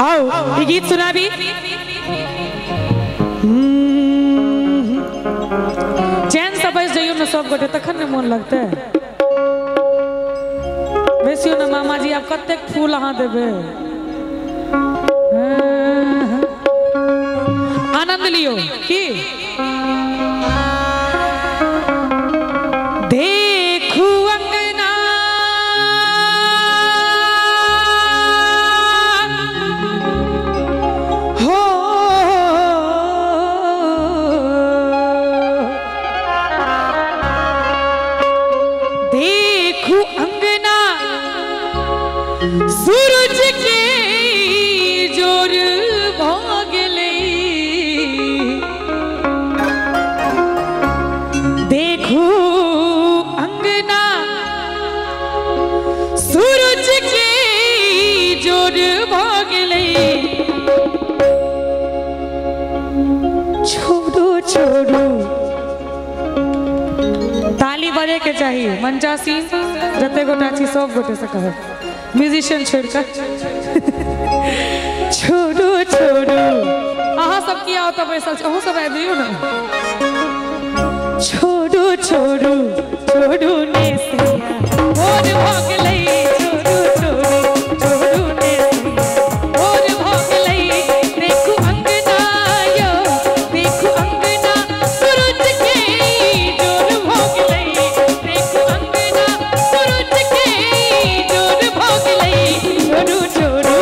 आओ ये गीत सुना भी चैन से बस जाइयो न सब गोटे तखन न मन लगते बेसियो न मामा जी आप कतेक फूल अहाँ देबे आनंद लियो की देखू अंगना हो देखू अंगना सूरज के जोर भागले देखू अंगना सूरज के जोर भागले छोड़ो छोड़ो ताली बजे के चाहिए मंचासी जते गोटा छी सब गोटे से कहे म्यूजिशियन छोड़कर छोड़ो छोड़ो अहाँ सब की आओ तब बैसल अहू सब आबि दियौ ना छोड़ो छोड़ो छोड़ो ने सिया और भगलै छोड़ो छोड़ो छोड़ो ने सिया और भगलै देखू अंगना यो देखू अंगना सूरज के जोर भगलै देखू अंगना सूरज के जोर भगलै छोड़ो छोड़ो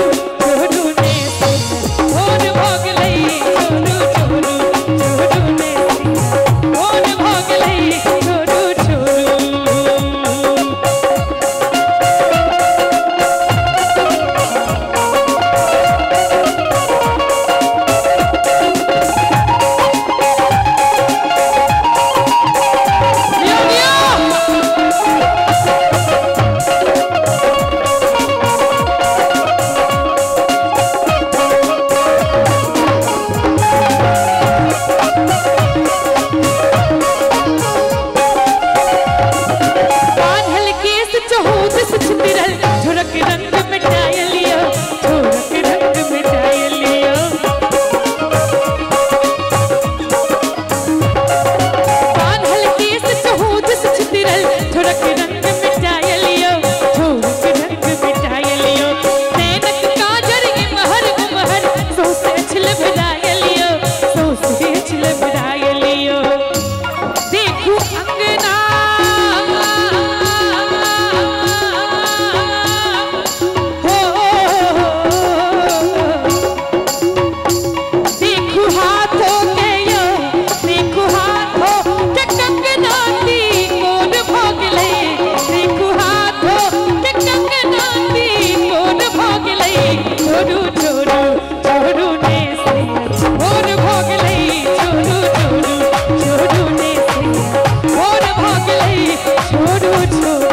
छोड़ो ने सिया और भगलै छोड़ो छोड़ो छोड़ो ने सिया और भगलै छोड़ो छोड़ो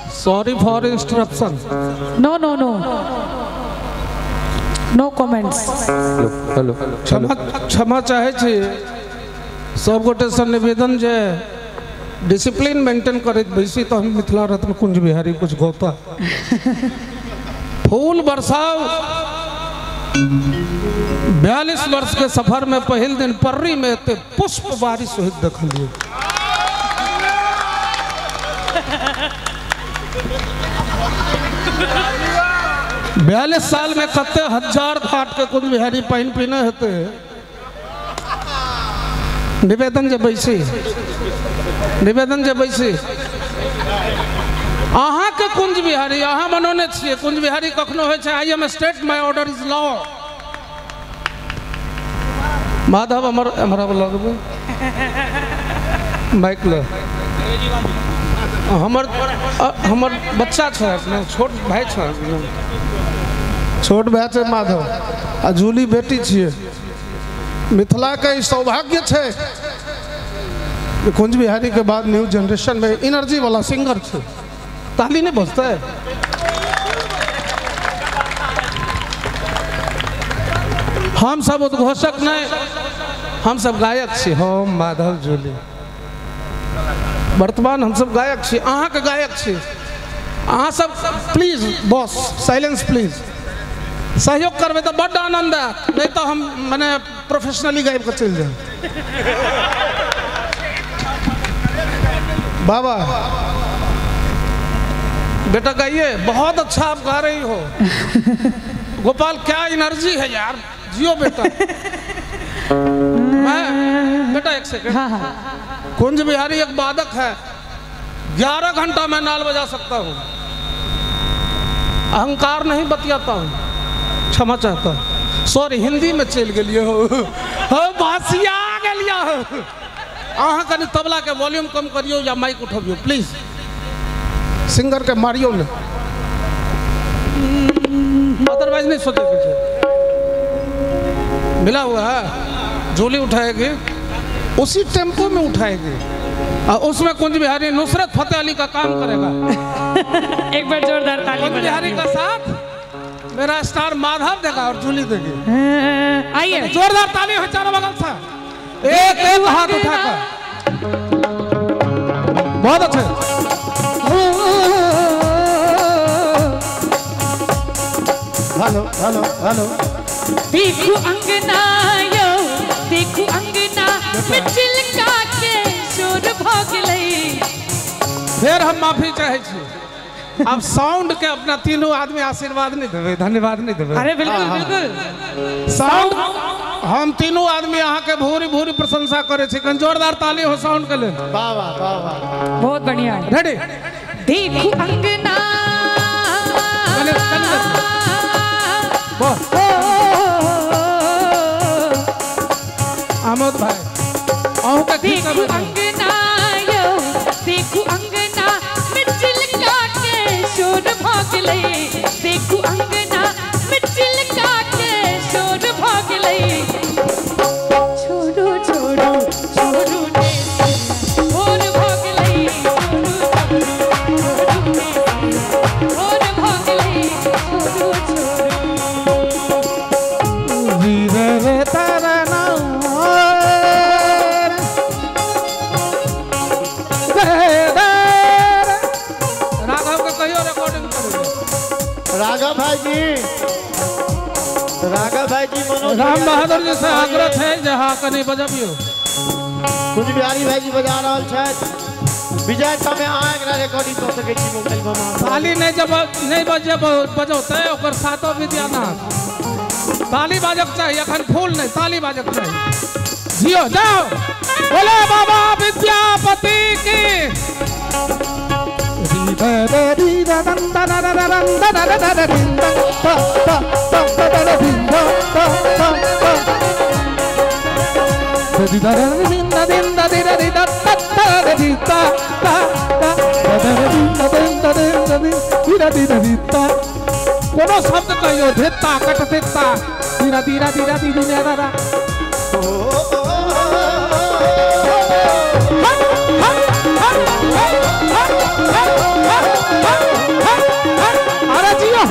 Sorry for interruption. No, no, no. No comments. Hello क्षमा चाहे छी सब गोटे से निवेदन जे डिसिप्लिन मेंटेन करे वैसे तो हम मिथिला रत्न कुंज बिहारी कुछ गोता फूल बरसाओ 42 वर्ष के सफर में पहल दिन पर्री में ते पुष्प बारिश होइत देखलिए। 42 साल में कते हजार घाट के कुंज बिहारी पानी पीने हेते। निवेदन जे बैसी अहाँ के कुंज बिहारी अहाँ मनोने छिए। कुंज बिहारी कखनो होइ छै I am state my order is law. Madhav हमारा लगबे माइक ले हमर बच्चा छै, छोट भाई छै, छोट भाई छै माधव आ जूली बेटी छिए। मिथिला के सौभाग्य छै कुंज बिहारी के बाद न्यू जनरेशन में एनर्जी वाला सिंगर छै। ताली नहीं बजता है। हम सब उद्घोषक नहीं, हम सब गायक छी। हम माधव जूली वर्तमान हम सब गायक छी, अहाँ के गायक छी। अहाँ सब प्लीज बॉस साइलेंस प्लीज, सहयोग करबे तो बड़ आनंद है, नहीं तो हम मैंने प्रोफेशनली गायब कर चल जाए। बाबा बेटा गाइए, बहुत अच्छा आप गा रही हो। गोपाल क्या एनर्जी है यार, जियो बेटा। मैं बेटा एक सेकंड। कुंज बिहारी एक वादक है, 11 घंटा मैं नाल बजा सकता हूँ। अहंकार नहीं बतियाता हूँ, क्षमा चाहता हूँ। सॉरी हिंदी में चल गलिए हो, बासिया गलिया हो। अहाँ कनी तबला के वॉल्यूम कम करियो या माइक उठाबियो प्लीज। सिंगर के मारियो ने, अदरवाइज नहीं सोचे कुछ। मिला हुआ है, जूली उठाएगी उसी टेम्पो में उठाएगी और उसमें कुंज बिहारी नुसरत फतेह अली का काम करेगा। एक बार जोरदार ताली। कुंज बिहारी का साथ मेरा स्टार माधव देगा और जूली देगी। आइए जोरदार ताली हो चारों बगल से। एक हाथ उठाकर, बहुत अच्छे। Hello hello hello. देखो अंगना यो, देखो अंगना में चिलका के शोर भगलई। फिर हम माफी चाहे छी। अब साउंड के अपना तीनों आदमी आशीर्वाद नहीं देवे, धन्यवाद नहीं देवे। अरे बिल्कुल बिल्कुल। साउंड हम तीनों आदमी यहाँ के भूरी भूरी प्रशंसा करे छी। जोरदार ताली हो साउंड के लिए। वाह वाह वाह वाह, बहुत बढ़िया। रेडी। देखो अंगना आमोद भाई आहू का ठीक देखो अंगना यो, देखो अंगना में चिलका के शोर भगलई। देखो अंगना में चिलका के शोर भगलई। छोड़ो छोड़ो छोड़ो ने और भगलई। और भगलई। छोड़ो छोड़ो वीरे रे तारा ना राघव भाई जी मनोज राम बहादुर जी से आग्रह है जहाँ कने बजाबियो। कुंज बिहारी भाई जी बजा रहल छथि। विजय समय अहाँ एकरा रिकॉर्डिंग कऽ सकै छी मोबाइल पर। ताली नहीं जब नहीं बजौते ओकर सातो विद्यानाथ ताली बाजक चाहिए। अखन फूल नहीं, ताली बाजक चाहिए। जियो जाओ, बोले बाबा विद्यापति की। कोनो शब्द कहियो धित्ता कट धित्ता धीरा धीरा धीरा धीरा धीरा। अरे जियो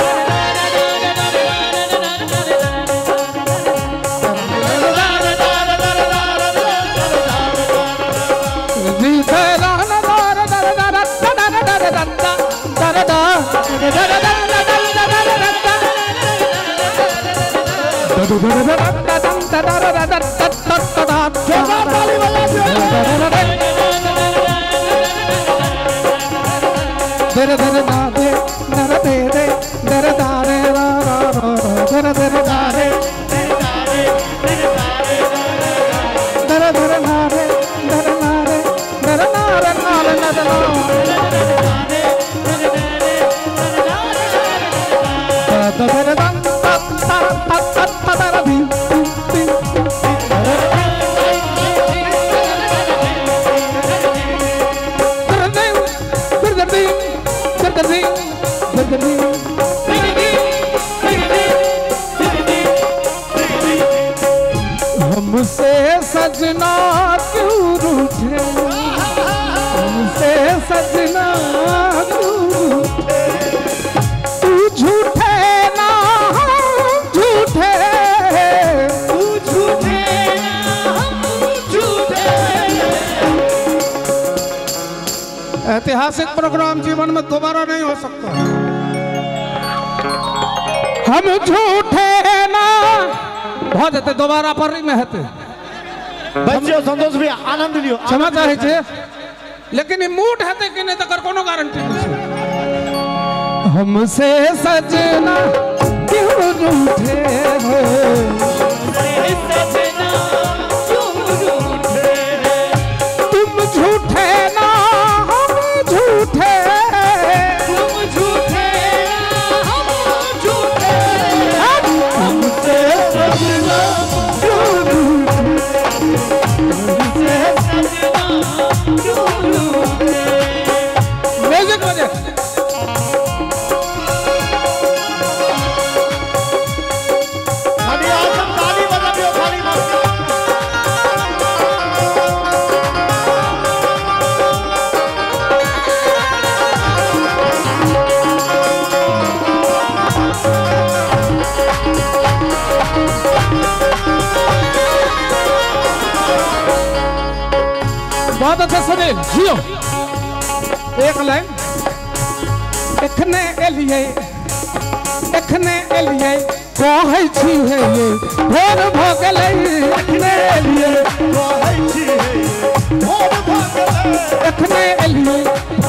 हमसे सजना क्यों रूठे, हमसे सजना क्यों रूठे, तू झूठे ना हम झूठे, तू झूठे ना हम झूठे। ऐतिहासिक प्रोग्राम जीवन में दोबारा नहीं हो सकता। हम झूठे ना बहुत हेते दोबारा पर नहीं महते बच्चे संतोष भी आनंद लियो क्षमा चाहे छे लेकिन ये मूड हेते कि नहीं तकर कोनो गारंटी नहीं छे। हमसे सजना क्यों रूठे हो, हमसे सजना क्यों रूठे, तुम झूठे ना हम झूठे, तुम झूठे ना हम झूठे, हमसे सजना क्यों रूठे, हमसे सजना क्यों रूठे। म्यूजिक बजे बहुत अच्छा सुनील जियो। एक लाइन एखने एलिए कहै छी हे ये भोर भ गेलै, एखने एलिए कहै छी हे भोर भ गेलै, एखने एलिए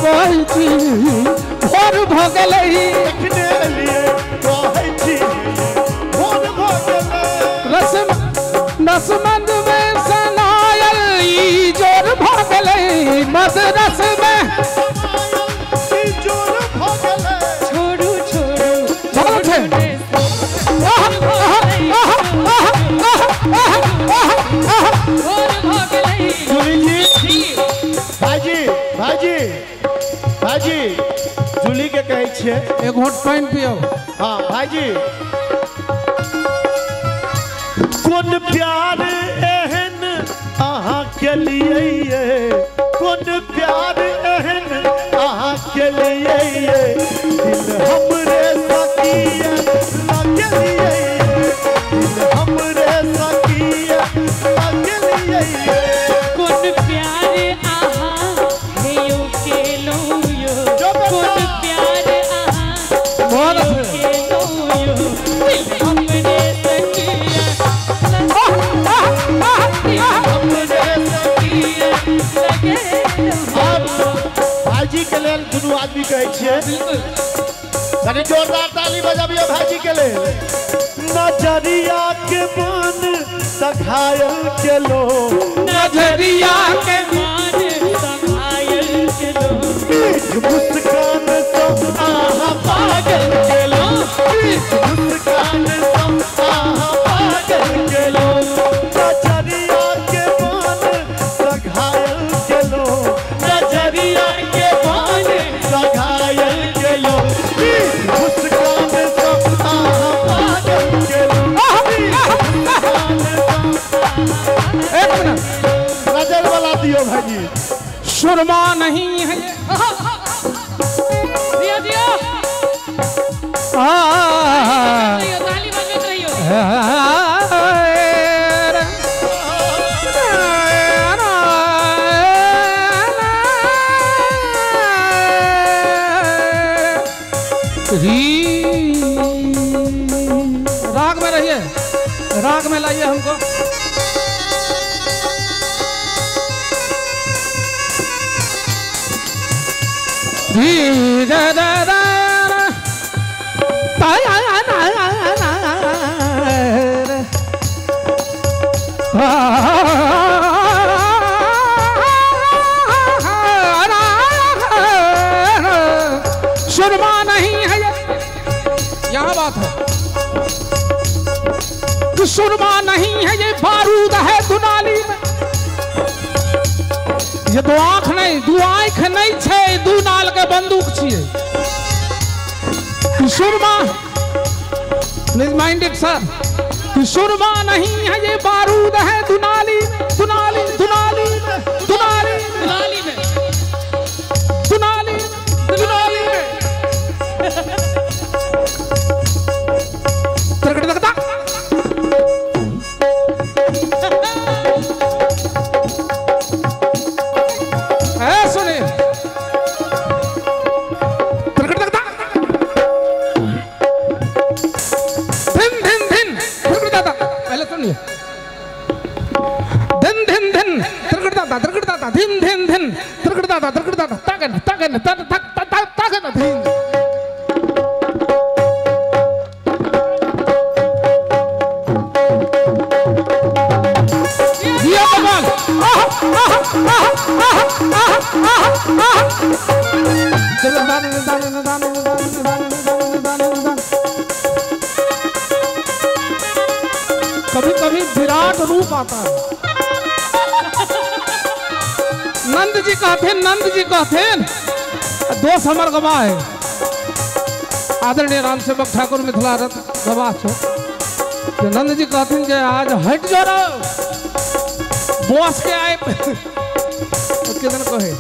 कहै छी भोर भ गेलै, एखने एलिए कहै छी भोर भ गेलै, रसमंद में सनायल ई जोर भ गेलै, मद रस में जोर भ गेलै, छोड़ू छोड़ू भाईजी जूली के कहै छियै एक घोट पानी पियो। हाँ भाईजी कोन प्यार एहन अहाँ के लिए, कोन प्यार एहन अहाँ के लिए, दिल हमरे सकिया लगलिए, दिल हमरे सकिया लगलिए, कोन प्यार अहाँ हेयो के लो यो, कोन प्यार अहाँ हेयो के लो यो, दिल हमरे सकिया भाईजी के लेल दुनू आदमी कहै छियै कनी जोरदार ताली बजाबियो भाईजी के लेल। नजरिया के मन सघायल के लो, नजरिया के मन सघायल के लो, मुस्कान से आहा पागल के लो, मुस्कान से आहा पागल के लो, नजरिया के मन सघायल के लो, नजरिया के मन सघायल के लो, मुस्कान से आहा पागल के लो। एक मिनट नजर वाला दियो भाई, सुरमा नहीं है दिया दिया ताली बजत रहियो। राग में रहिए राग में लाइए हमको। सुरमा नहीं है ये, यहाँ बात है कि सुरमा नहीं है ये, बारूद है दुनाली में। ये दो आंख नहीं, दो आंख नहीं छे, दो नाल के बंदूक छिए। सुरमा माइंडेड सर, सुरमा नहीं है ये, बारूद है दुनाली, दुनाली दुनाली दुनाली दुनाली में, दुनाली दुनाली में। सुनिए पहले सुनिए, दिन दिन दिन तिरकड़दाता दिन दिन दिन तिरकड़दाता ताकन ताकन ताकन दिन। ये भगवान कभी कभी विराट रूप आता है। नंद जी कहते दोस्त हमार गवाह है, आदरणीय राम सेवक ठाकुर मिथिला रथ गवाह छो। नंद जी कहते हैं कि आज हट जो रहो बॉस के आए किधर कहे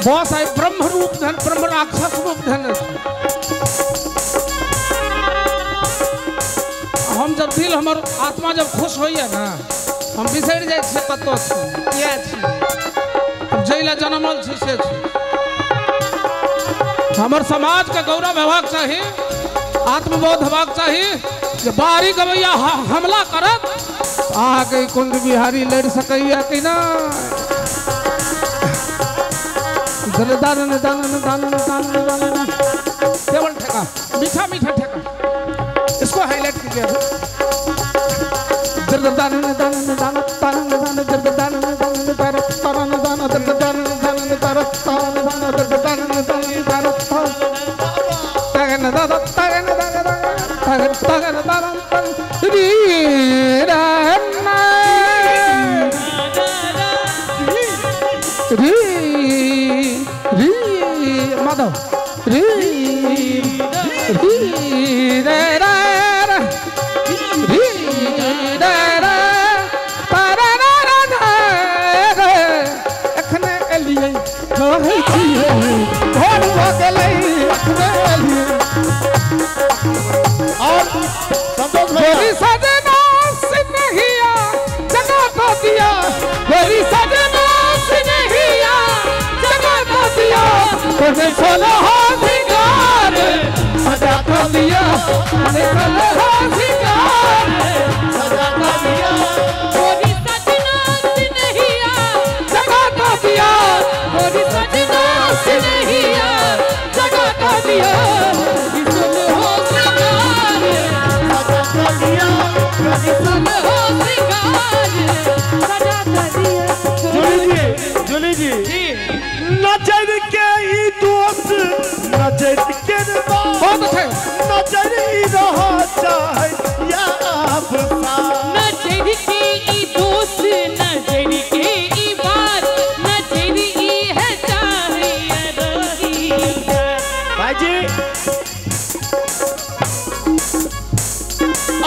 बॉस आए ब्रह्म रूप धन, ब्रह्म राक्षस रूप धन। हम जब दिल हमर आत्मा जब खुश होइए ना, हम बिसर जाए कतो जैला जन्मल से हमर समाज के गौरव हेबाक चाहिए, आत्मबोध हेबाक चाहिए। जे बारी गवैया हमला करत आके कुंज बिहारी लड़ सकैया कि ना। केवल ठेका मीठा मीठा ठेका, इसको हाईलाइट कीजिए। माधव मेरी सजना सिन्हिया जगा तो दिया, मेरी सजना सिन्हिया जगा तो दिया, तुझे सोना हो सिंगार सजा तो दिया, तुझे सोना हो सिंगार सजा तो दिया, मेरी सजना सिन्हिया जगा तो दिया, मेरी सजना सिन्हिया जगा तो दिया, जुली जी नजर के ही दोस्त नजर के बहुत अच्छे नजर ही रहा चाहे या आपका नजर के ही दोस्त नजर के ही बात नजर ही है चाहे या रोगी भाई जी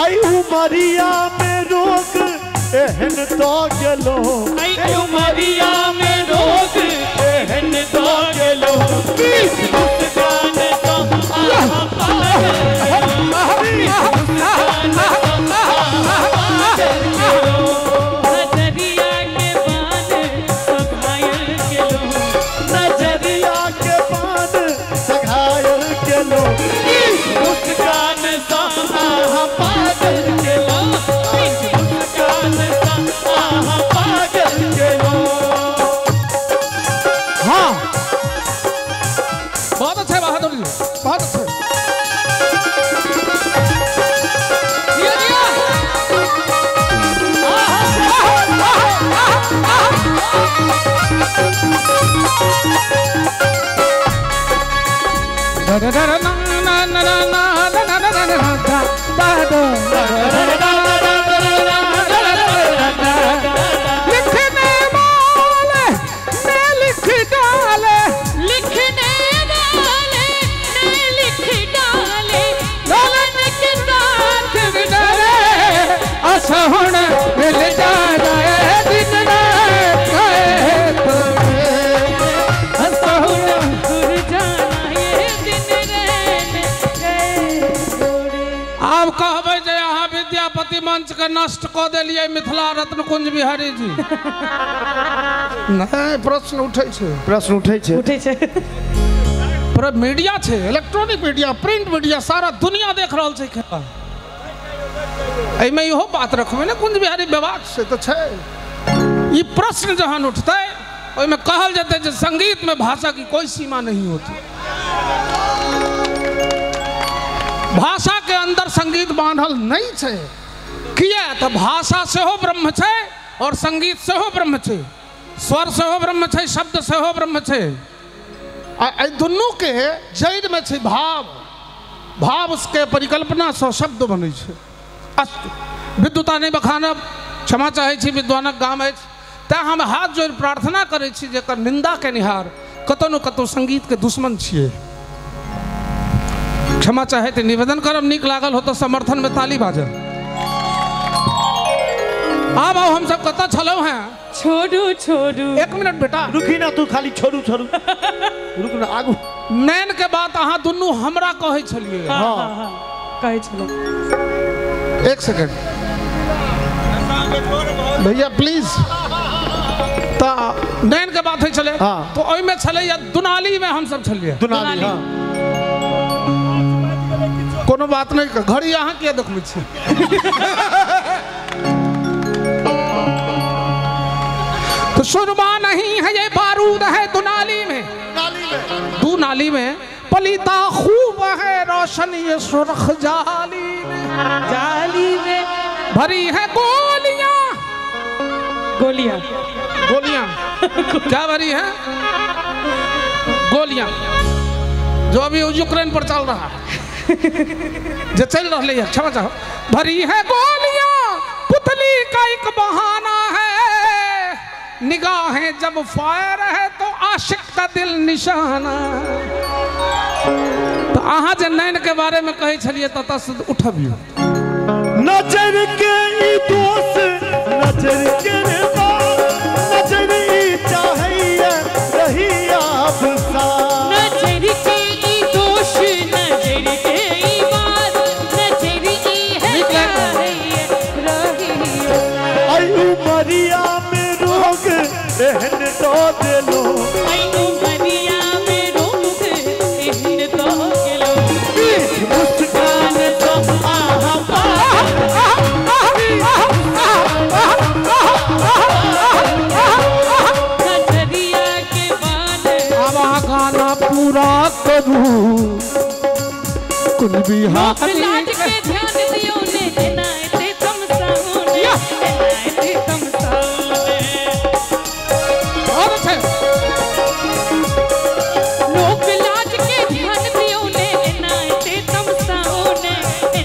आई उमरिया में रोक एहन तो गेलो, आई उमरिया में रोक एहन तो गेलो, मुस्कान तो आहा पार नजरिया के बान सब घायल के लो, नजरिया के बान सघायल गेलो, मुस्कान लिखने वाले ने लिख डाले, लिखने वाले ने लिख डाले, गलन के साथ डरे असहुण मिल जाए दिन रात असहुण दूर जाना ये दिन रहने गए जोड़े। आप कहबे जे यहाँ विद्यापति मंच के नष्ट क दिलिए मिथिला रत्न कुंज बिहारी जी। नहीं प्रश्न उठे छे, प्रश्न उठे छे। उठे छे। पर मीडिया छे, इलेक्ट्रॉनिक मीडिया, प्रिंट मीडिया, सारा दुनिया देख रहल छे खेला। एमे इहो बात रखबे ने कुंज बिहारी विभाग से तो छे। ये प्रश्न जहां उठते ओइमे कहल जाते जे संगीत में भाषा की कोई सीमा नहीं होती। भाषा के अंदर संगीत बांधल नहीं छे। किया तो भाषा से हो ब्रह्म छे और संगीत से हो ब्रह्म छे, स्वर से हो ब्रह्म छे, शब्द से हो ब्रह्म छे। दुनू के जड़ में छे भाव, भाव उसके परिकल्पना से शब्द बने छे। विद्वता नहीं बखानब, क्षमा चाहे छी विद्वानक गाम अछि, तें हम हाथ जोड़ प्रार्थना करे छी जेकर निंदा के निहार कतौ न कतौ संगीत के दुश्मन छिए। क्षमा चाहे तो निवेदन करब, नीक लागल हो तो समर्थन में ताली बाजब। आब आओ हम सब कतऽ छलौ हैं। छोड़ू छोड़ू। एक मिनट बेटा रुकी ना, तू खाली छोड़ू छोड़ू रुक ना आगू। नैन के बात अहाँ दुनू हमरा कहै छलिए। हाँ कहै छलो। एक सेकंड भैया प्लीज। तो नैन के बात है चले। हाँ। तो ओइ में छले या दुनाली में हम सब छलिए। दुनाली हाँ। कोनो बात नहीं, घड़ी अहाँ के देखबै छी। तो सुरमा नहीं है ये बारूद है दुनाली में, दुनाली में पलीता खूब है रोशन ये सुर्ख जाली में, जाली में भरी है गोलियां, गोलियां गोलियां क्या भरी है? गोलियां जो अभी यूक्रेन पर चल रहा है, जो चल रहा है, क्षमा चाहो, भरी है गोलियां, पुतली का एक बहाना है, निगाहें जब फायर है तो आशिक का दिल निशाना। तो अहाँ जे नैन के बारे में कहे छलिए ततऽ से उठबियो। नजर के ई दोस्त नजर के रे बात, नजर ई चाहिए रही आप साथ। नजर के ई दोष, नजर के ई बात, नजर ई है चाहिए रही। आई उमरिया में रोग रहन तो दिलो, आई उमरिया में रोग रहन तो दिलो। मुस्कान तो आहा नजरिया के बाल अब गाना पूरा करूं कुल बिहारी लाट के ध्यान दियो ने नाय ते तुम सामने, नाय ते तुम सामने। और अच्छे लोक लाज के ध्यान दियो ने नाय ते तुम सामने,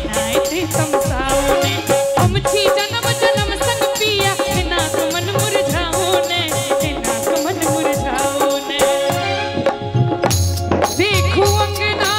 नाय ते तुम सामने। हम छी जन्म जन्म संग पिया, ना तुमन मुरझाओ ने, ना तुमन मुरझाओ ने। देखो अंगना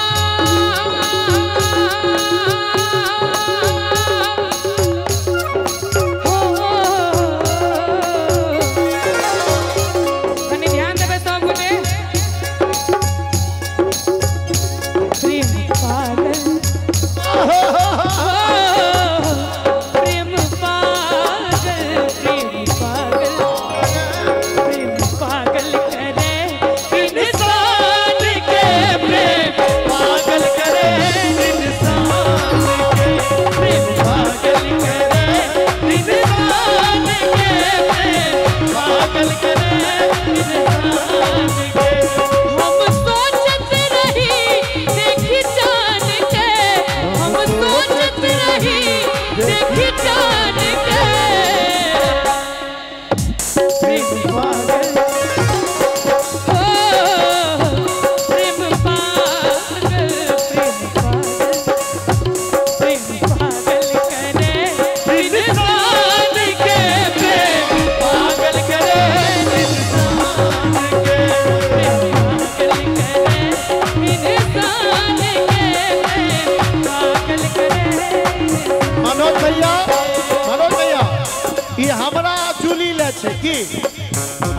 जूली ले छे की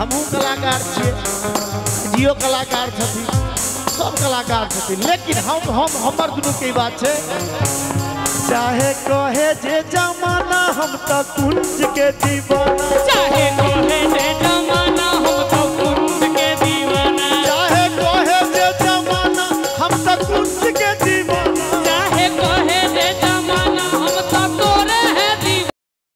हमहू कलाकार छे जियो कलाकार छथिन सब कलाकार छथिन लेकिन हम हमर दुनू के बात छे चाहे कहे जे जमाना हम त कुंज के दीवाना चाहे